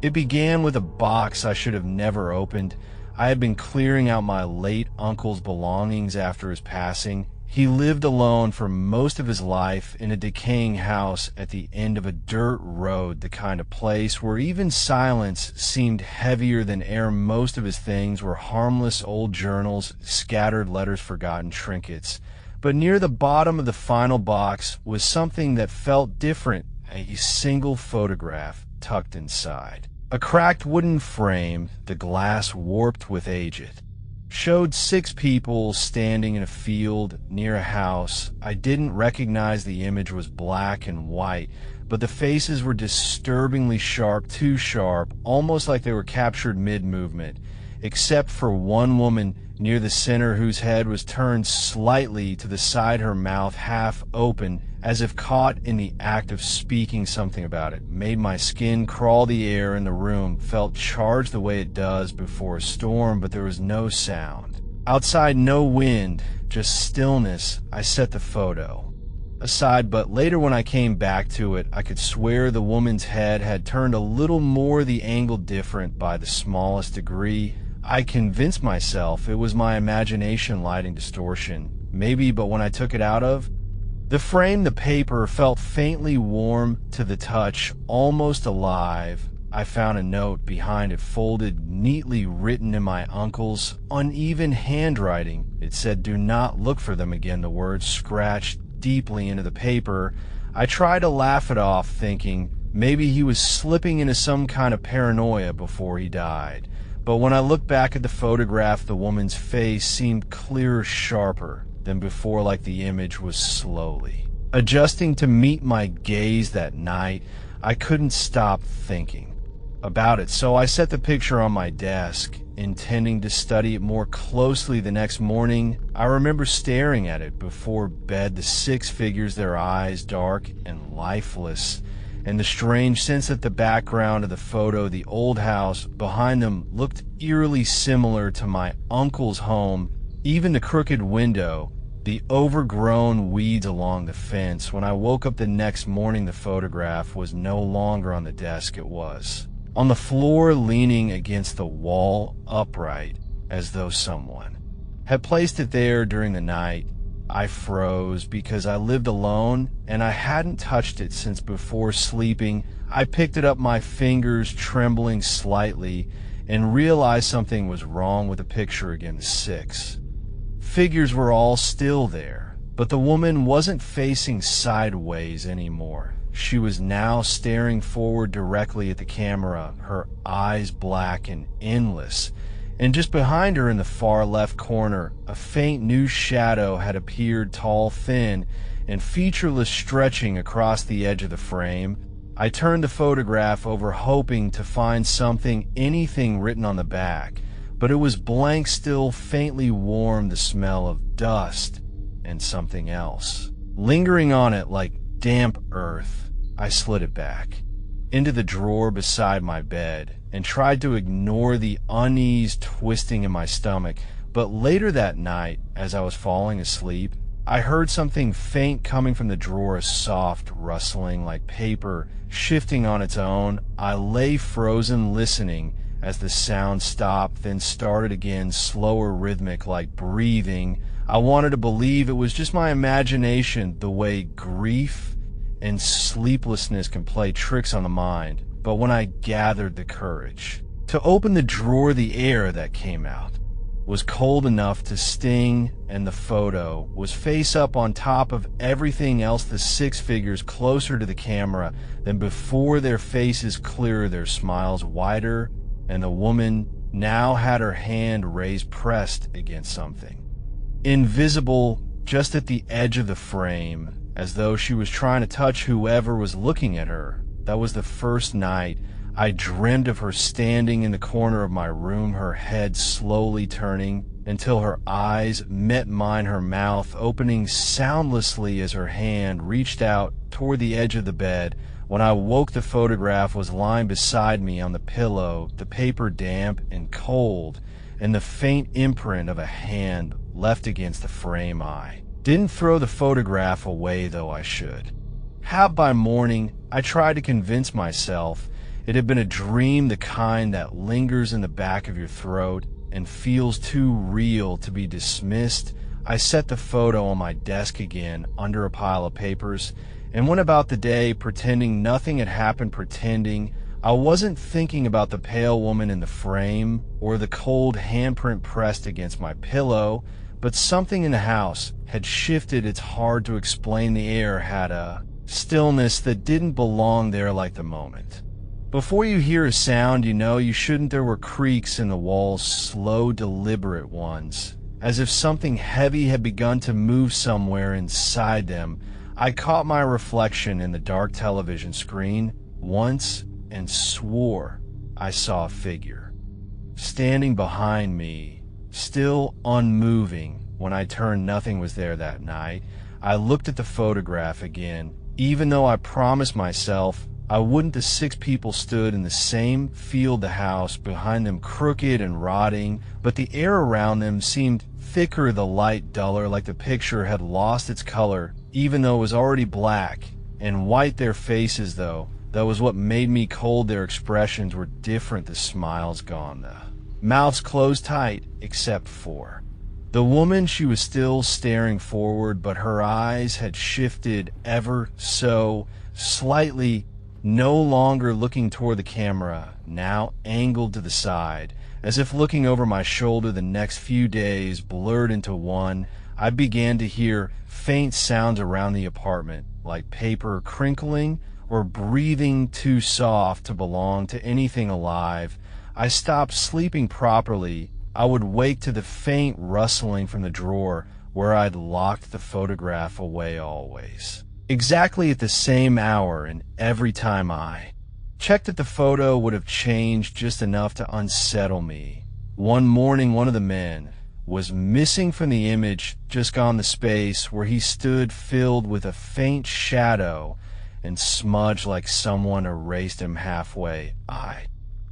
It began with a box I should have never opened. I had been clearing out my late uncle's belongings after his passing. He lived alone for most of his life in a decaying house at the end of a dirt road, the kind of place where even silence seemed heavier than air. Most of his things were harmless old journals, scattered letters, forgotten trinkets. But near the bottom of the final box was something that felt different, a single photograph tucked inside. A cracked wooden frame, the glass warped with age, showed 6 people standing in a field near a house. I didn't recognize the image. Was black and white, but the faces were disturbingly sharp, too sharp, almost like they were captured mid-movement, except for one woman near the center whose head was turned slightly to the side, her mouth half open, as if caught in the act of speaking something about it. Made my skin crawl. The air in the room felt charged the way it does before a storm, but there was no sound. Outside, no wind, just stillness. I set the photo aside, but later when I came back to it, I could swear the woman's head had turned a little more, the angle different by the smallest degree. I convinced myself it was my imagination lighting distortion, maybe, but when I took it out of the frame, the paper felt faintly warm to the touch, almost alive. I found a note behind it, folded, neatly written in my uncle's uneven handwriting. It said, "Do not look for them again," the words scratched deeply into the paper. I tried to laugh it off, thinking maybe he was slipping into some kind of paranoia before he died. But when I looked back at the photograph, the woman's face seemed clearer, sharper than before, like the image was slowly adjusting to meet my gaze. That night, I couldn't stop thinking about it, so I set the picture on my desk, intending to study it more closely the next morning. I remember staring at it before bed, the 6 figures, their eyes dark and lifeless, and the strange sense that the background of the photo, the old house behind them, looked eerily similar to my uncle's home. Even the crooked window, the overgrown weeds along the fence. When I woke up the next morning, the photograph was no longer on the desk. It was on the floor, leaning against the wall, upright, as though someone had placed it there during the night. I froze because I lived alone and I hadn't touched it since before sleeping. I picked it up, my fingers trembling slightly, and realized something was wrong with the picture again. The 6 figures were all still there, but the woman wasn't facing sideways anymore. She was now staring forward directly at the camera, her eyes black and endless. And just behind her in the far left corner, a faint new shadow had appeared, tall, thin, and featureless, stretching across the edge of the frame. I turned the photograph over, hoping to find something, anything written on the back, but it was blank still, faintly warm, the smell of dust and something else lingering on it like damp earth. I slid it back into the drawer beside my bed and tried to ignore the unease twisting in my stomach. But later that night, as I was falling asleep, I heard something faint coming from the drawer, a soft rustling like paper shifting on its own. I lay frozen, listening as the sound stopped, then started again, slower, rhythmic, like breathing. I wanted to believe it was just my imagination, the way grief and sleeplessness can play tricks on the mind. But when I gathered the courage to open the drawer, the air that came out was cold enough to sting, and the photo was face up on top of everything else, the 6 figures closer to the camera than before, their faces clearer, their smiles wider, and the woman now had her hand raised, pressed against something invisible just at the edge of the frame, as though she was trying to touch whoever was looking at her. That was the first night I dreamed of her standing in the corner of my room, her head slowly turning until her eyes met mine, her mouth opening soundlessly as her hand reached out toward the edge of the bed. When I woke, the photograph was lying beside me on the pillow, the paper damp and cold, and the faint imprint of a hand left against the frame. I didn't throw the photograph away, though I should have by morning. I tried to convince myself It had been a dream, the kind that lingers in the back of your throat and feels too real to be dismissed. I set the photo on my desk again under a pile of papers and went about the day pretending nothing had happened, pretending I wasn't thinking about the pale woman in the frame or the cold handprint pressed against my pillow, but something in the house had shifted. It's hard to explain. The air had a stillness that didn't belong there, like the moment. Before you hear a sound, you know you shouldn't. There were creaks in the walls, slow, deliberate ones, as if something heavy had begun to move somewhere inside them. I caught my reflection in the dark television screen once and swore I saw a figure standing behind me, still unmoving. When I turned, nothing was there that night. I looked at the photograph again, even though I promised myself I wouldn't. The 6 people stood in the same field, the house behind them crooked and rotting, but the air around them seemed thicker, the light duller, like the picture had lost its color, even though it was already black and white. Their faces, though, that was what made me cold. Their expressions were different, the smiles gone, the mouths closed tight, except for the woman. She was still staring forward, but her eyes had shifted ever so slightly, no longer looking toward the camera, now angled to the side, as if looking over my shoulder. The next few days blurred into one. I began to hear faint sounds around the apartment, like paper crinkling or breathing too soft to belong to anything alive. I stopped sleeping properly. I would wake to the faint rustling from the drawer where I'd locked the photograph away always. Exactly at the same hour, and every time I checked it, the photo would have changed just enough to unsettle me. One morning, one of the men was missing from the image, just gone. The space where he stood filled with a faint shadow and smudged like someone erased him halfway. I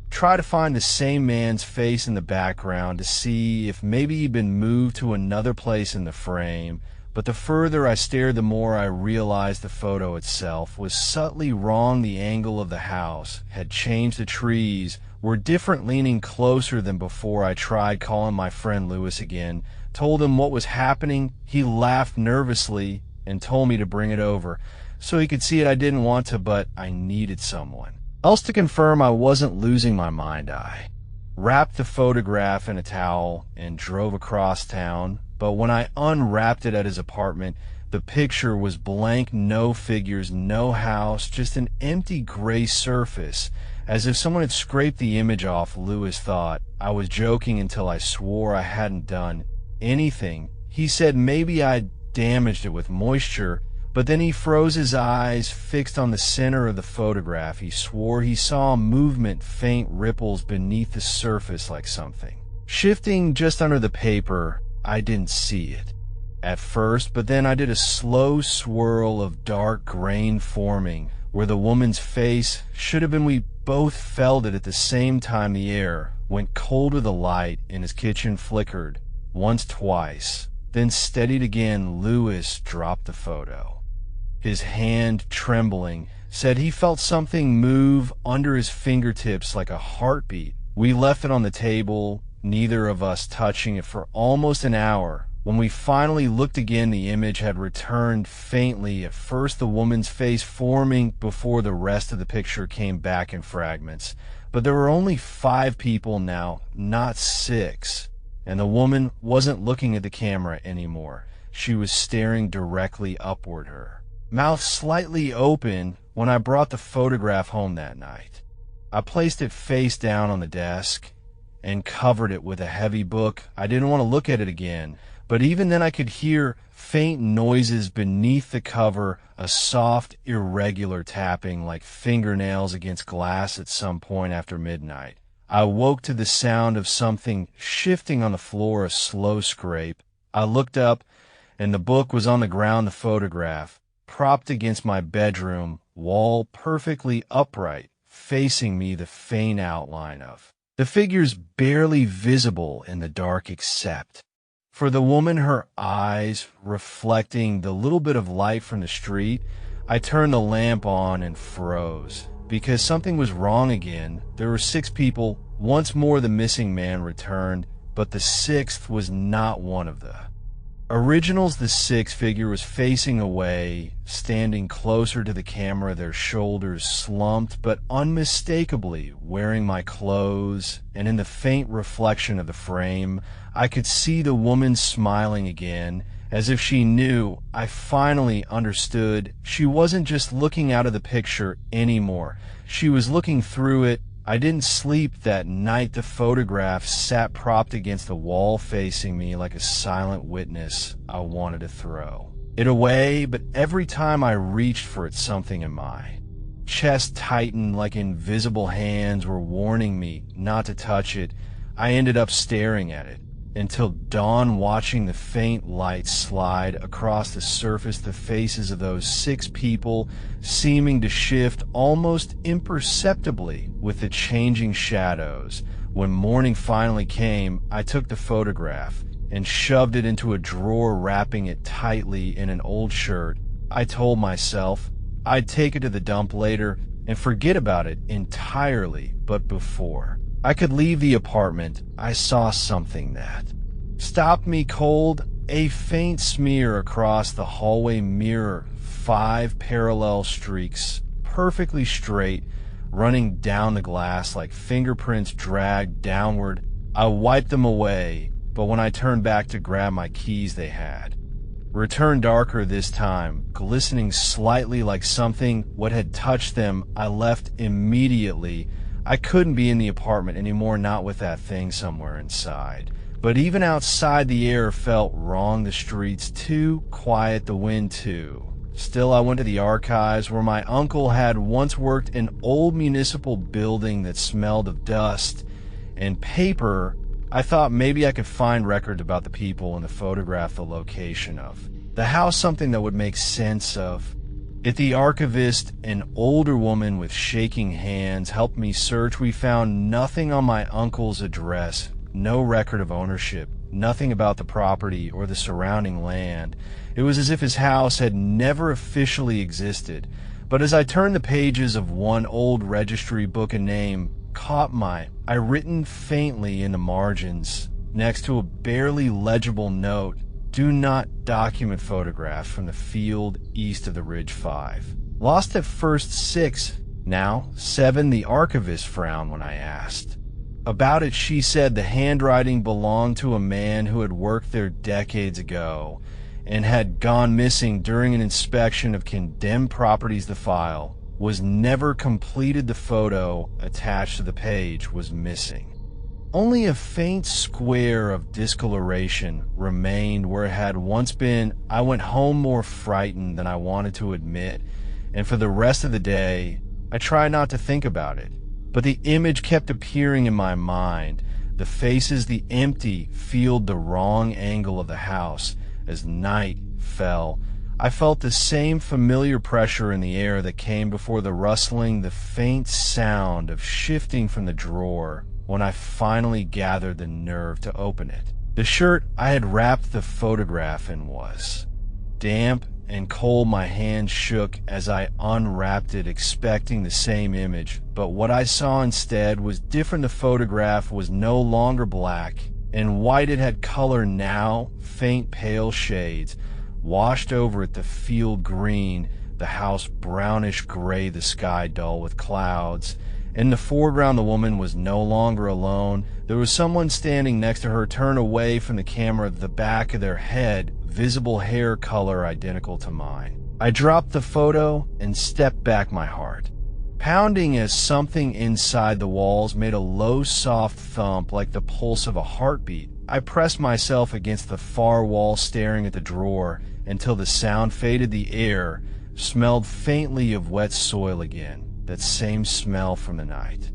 tried to find the same man's face in the background to see if maybe he'd been moved to another place in the frame, but the further I stared, the more I realized the photo itself was subtly wrong. The angle of the house had changed. The trees were different, leaning closer than before. I tried calling my friend Lewis again, told him what was happening. He laughed nervously and told me to bring it over so he could see it. I didn't want to, but I needed someone else to confirm I wasn't losing my mind. I wrapped the photograph in a towel and drove across town. But when I unwrapped it at his apartment, the picture was blank. No figures, no house, just an empty gray surface, as if someone had scraped the image off. Lewis thought I was joking until I swore I hadn't done anything. He said maybe I'd damaged it with moisture, but then he froze, his eyes fixed on the center of the photograph. He swore he saw movement, faint ripples beneath the surface, like something shifting just under the paper. I didn't see it at first, but then I did. A slow swirl of dark grain forming where the woman's face should have been. We both felt it at the same time. The air went colder. The light in his kitchen flickered once, twice, then steadied again. Lewis dropped the photo. His hand, trembling, said he felt something move under his fingertips like a heartbeat. We left it on the table, neither of us touching it, for almost an hour. When we finally looked again, the image had returned faintly. At first, the woman's face forming before the rest of the picture came back in fragments. But there were only 5 people now, not 6. And the woman wasn't looking at the camera anymore. She was staring directly upward, her mouth slightly open. When I brought the photograph home that night, I placed it face down on the desk and covered it with a heavy book. I didn't want to look at it again, but even then I could hear faint noises beneath the cover, a soft, irregular tapping like fingernails against glass at some point after midnight. I woke to the sound of something shifting on the floor, a slow scrape. I looked up, and the book was on the ground, the photograph propped against my bedroom wall, perfectly upright, facing me, the faint outline of the figures barely visible in the dark except for the woman, her eyes reflecting the little bit of light from the street. I turned the lamp on and froze. because something was wrong again. There were 6 people. Once more the missing man returned, but the 6th was not one of the originals. The 6th figure was facing away, standing closer to the camera, their shoulders slumped, but unmistakably wearing my clothes, and in the faint reflection of the frame, I could see the woman smiling again, as if she knew. I finally understood. She wasn't just looking out of the picture anymore. She was looking through it. I didn't sleep that night. The photograph sat propped against the wall facing me like a silent witness. I wanted to throw it away, but every time I reached for it, something in my chest tightened like invisible hands were warning me not to touch it. I ended up staring at it until dawn, watching the faint light slide across the surface, the faces of those 6 people seeming to shift almost imperceptibly with the changing shadows. When morning finally came, I took the photograph and shoved it into a drawer, wrapping it tightly in an old shirt. I told myself I'd take it to the dump later and forget about it entirely, but before I could leave the apartment, I saw something that stopped me cold. A faint smear across the hallway mirror, 5 parallel streaks, perfectly straight, running down the glass like fingerprints dragged downward. I wiped them away, but when I turned back to grab my keys, they had returned, darker this time, glistening slightly like something what had touched them. I left immediately. I couldn't be in the apartment anymore, not with that thing somewhere inside. But even outside, the air felt wrong, the streets too quiet, the wind too. Still, I went to the archives where my uncle had once worked, an old municipal building that smelled of dust and paper. I thought maybe I could find records about the people in the photograph, the location of the house, something that would make sense of it. The archivist, an older woman with shaking hands, helped me search. We found nothing on my uncle's address, no record of ownership, nothing about the property or the surrounding land. It was as if his house had never officially existed. But as I turned the pages of one old registry book, a name caught my eye, written faintly in the margins next to a barely legible note: "Do not document photographs from the field east of the Ridge 5. Lost at first 6, now 7. The archivist frowned when I asked about it. She said the handwriting belonged to a man who had worked there decades ago and had gone missing during an inspection of condemned properties. The file was never completed. The photo attached to the page was missing. Only a faint square of discoloration remained where it had once been. I went home more frightened than I wanted to admit, and for the rest of the day, I tried not to think about it. But the image kept appearing in my mind. The faces, the empty field, the wrong angle of the house. As night fell, I felt the same familiar pressure in the air that came before, the rustling, the faint sound of shifting from the drawer. When I finally gathered the nerve to open it, the shirt I had wrapped the photograph in was damp and cold. My hand shook as I unwrapped it, expecting the same image, but what I saw instead was different. The photograph was no longer black and white. It had color now, faint pale shades washed over it, the field green, the house brownish gray, the sky dull with clouds. In the foreground, the woman was no longer alone. There was someone standing next to her, turned away from the camera, the back of their head, visible hair color identical to mine. I dropped the photo and stepped back, my heart pounding as something inside the walls made a low, soft thump like the pulse of a heartbeat. I pressed myself against the far wall, staring at the drawer until the sound faded. The air smelled faintly of wet soil again. That same smell from the night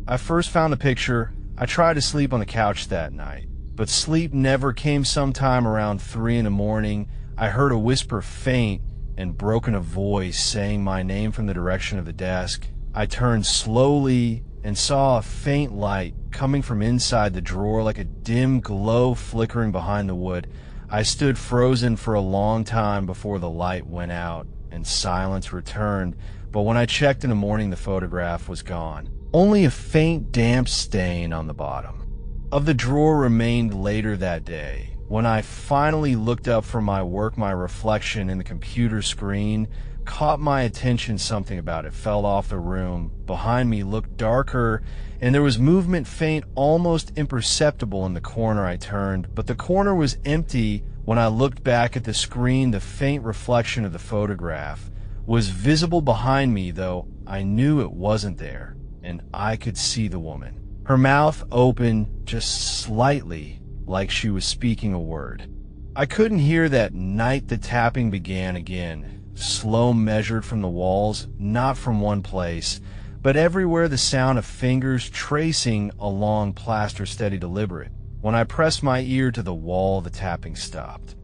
I first found the picture. I tried to sleep on the couch that night, but sleep never came. Sometime around 3 in the morning, I heard a whisper, faint and broken, a voice saying my name from the direction of the desk. I turned slowly and saw a faint light coming from inside the drawer, like a dim glow flickering behind the wood. I stood frozen for a long time before the light went out and silence returned. but when I checked in the morning, the photograph was gone. Only a faint damp stain on the bottom of the drawer remained later that day. When I finally looked up from my work, my reflection in the computer screen caught my attention. Something about it fell off the room. Behind me looked darker, and there was movement, faint, almost imperceptible in the corner. I turned, but the corner was empty. When I looked back at the screen, the faint reflection of the photograph was visible behind me, though I knew it wasn't there, and I could see the woman. Her mouth open just slightly, like she was speaking a word. I couldn't hear that night. The tapping began again, slow, measured from the walls, not from one place, but everywhere. The sound of fingers tracing along plaster, steady, deliberate. When I pressed my ear to the wall, the tapping stopped,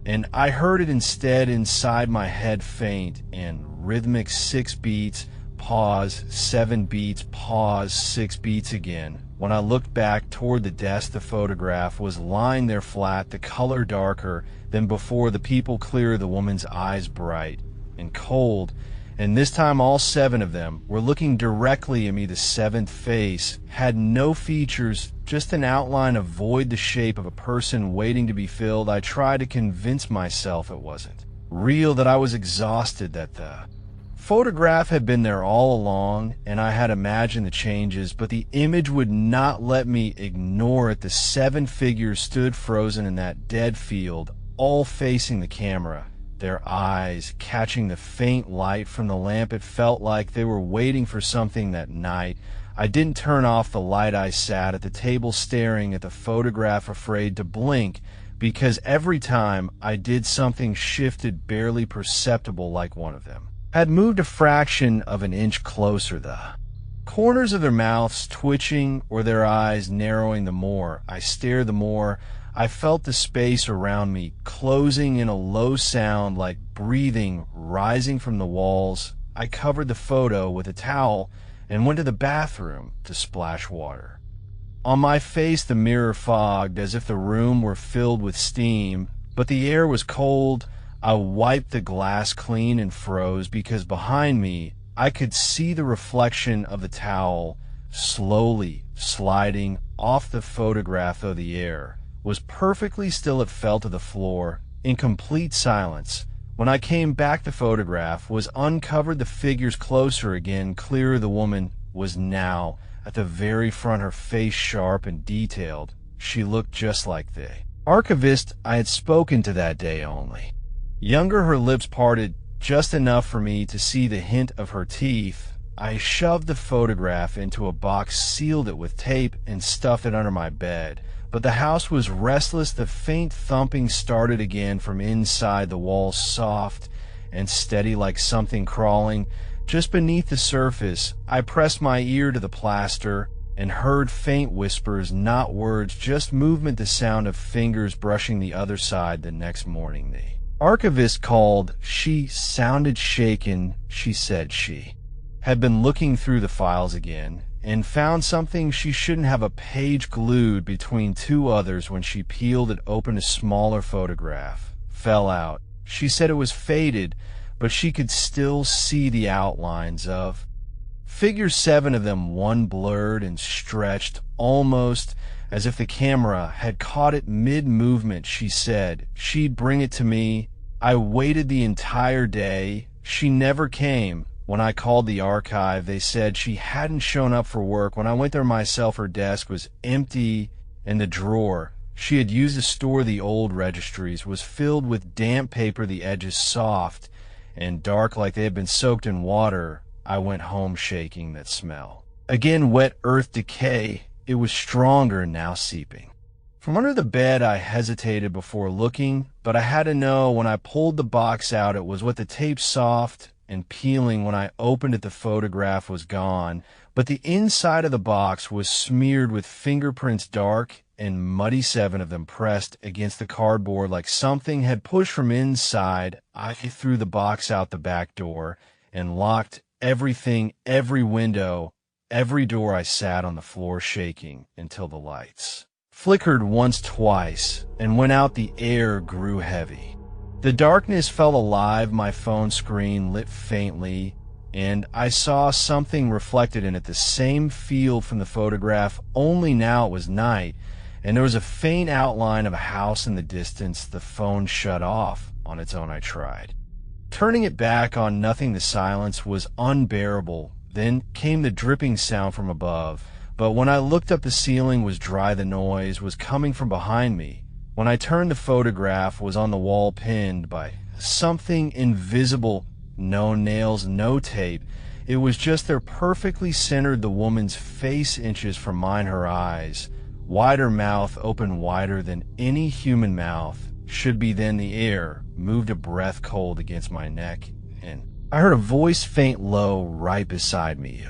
and I heard it instead inside my head, faint and rhythmic. 6 beats, pause, 7 beats, pause, 6 beats again. When I looked back toward the desk, the photograph was lying there flat, the color darker than before, the pupil clear, the woman's eyes bright and cold, and this time all 7 of them were looking directly at me. The 7th face had no features, just an outline, a void, the shape of a person waiting to be filled. I tried to convince myself it wasn't real, that I was exhausted, that the photograph had been there all along, and I had imagined the changes, but the image would not let me ignore it. The 7 figures stood frozen in that dead field, all facing the camera, their eyes catching the faint light from the lamp. It felt like they were waiting for something that night. I didn't turn off the light. I sat at the table staring at the photograph, afraid to blink, because every time I did, something shifted, barely perceptible, like one of them had moved a fraction of an inch closer, the corners of their mouths twitching or their eyes narrowing. The more I stared, the more I felt the space around me closing in, a low sound like breathing rising from the walls. I covered the photo with a towel and went to the bathroom to splash water on my face. The mirror fogged as if the room were filled with steam, but the air was cold. I wiped the glass clean and froze, because behind me I could see the reflection of the towel slowly sliding off the photograph, though the air was perfectly still. It fell to the floor in complete silence. When I came back, the photograph was uncovered, the figures closer again, clearer. The woman was now at the very front, her face sharp and detailed. She looked just like the archivist I had spoken to that day, only younger. Her lips parted just enough for me to see the hint of her teeth. I shoved the photograph into a box, sealed it with tape, and stuffed it under my bed. But the house was restless. The faint thumping started again from inside, the walls soft and steady, like something crawling just beneath the surface. I pressed my ear to the plaster and heard faint whispers, not words, just movement, the sound of fingers brushing the other side. The next morning, the archivist called. She sounded shaken. She said she had been looking through the files again and found something. She shouldn't have a page glued between 2 others. When she peeled it open, a smaller photograph fell out. She said it was faded, but she could still see the outlines of figures, 7 of them, one blurred and stretched, almost as if the camera had caught it mid-movement. She said she'd bring it to me. I waited the entire day. She never came. When I called the archive, they said she hadn't shown up for work. When I went there myself, her desk was empty, and the drawer she had used to store the old registries was filled with damp paper, the edges soft and dark like they had been soaked in water. I went home shaking. That smell again, wet earth, decay. It was stronger now, seeping from under the bed. I hesitated before looking, but I had to know. When I pulled the box out, it was with the tape soft and peeling. When I opened it, the photograph was gone, but the inside of the box was smeared with fingerprints, dark and muddy, 7 of them pressed against the cardboard like something had pushed from inside. I threw the box out the back door and locked everything, every window, every door. I sat on the floor shaking until the lights flickered once, twice, and went out. The air grew heavy. The darkness felt alive. My phone screen lit faintly and I saw something reflected in it, the same field from the photograph, only now it was night, and there was a faint outline of a house in the distance. The phone shut off on its own. I tried. Turning it back on nothing, the silence was unbearable. Then came the dripping sound from above, but when I looked up, the ceiling was dry. The noise was coming from behind me. When I turned, the photograph was on the wall, pinned by something invisible. No nails, no tape. It was just there, perfectly centered, the woman's face, inches from mine, her eyes. Wider mouth, open wider than any human mouth should be. Then the air moved a breath cold against my neck, and I heard a voice, faint, low, right beside me.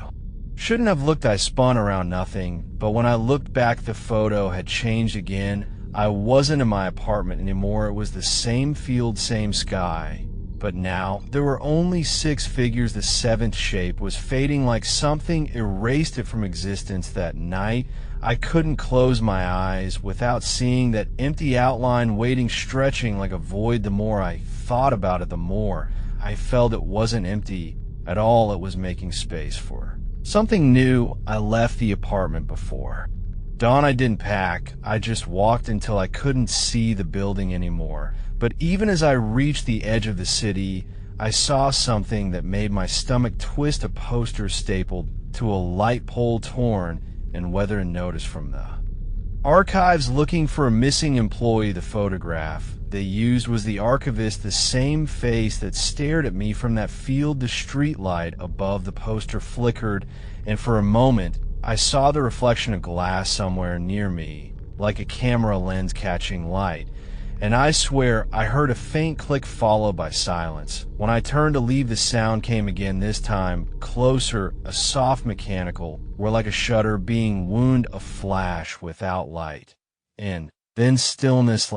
Shouldn't have looked. I spun around, nothing. But when I looked back, the photo had changed again. I wasn't in my apartment anymore. It was the same field, same sky. But now there were only 6 figures. The 7th shape was fading, like something erased it from existence. That night, I couldn't close my eyes without seeing that empty outline, waiting, stretching like a void. The more I thought about it, the more I felt it wasn't empty at all. It was making space for something new. I left the apartment before dawn. I didn't pack. I just walked until I couldn't see the building anymore. But even as I reached the edge of the city, I saw something that made my stomach twist. A poster stapled to a light pole, torn and weathered, and notice from the archives, looking for a missing employee. The photograph they used was the archivist, the same face that stared at me from that field. The street light above the poster flickered, and for a moment I saw the reflection of glass somewhere near me, like a camera lens catching light. And I swear I heard a faint click followed by silence. When I turned to leave, the sound came again, this time closer, a soft mechanical, where like a shutter being wound, a flash without light. And then stillness.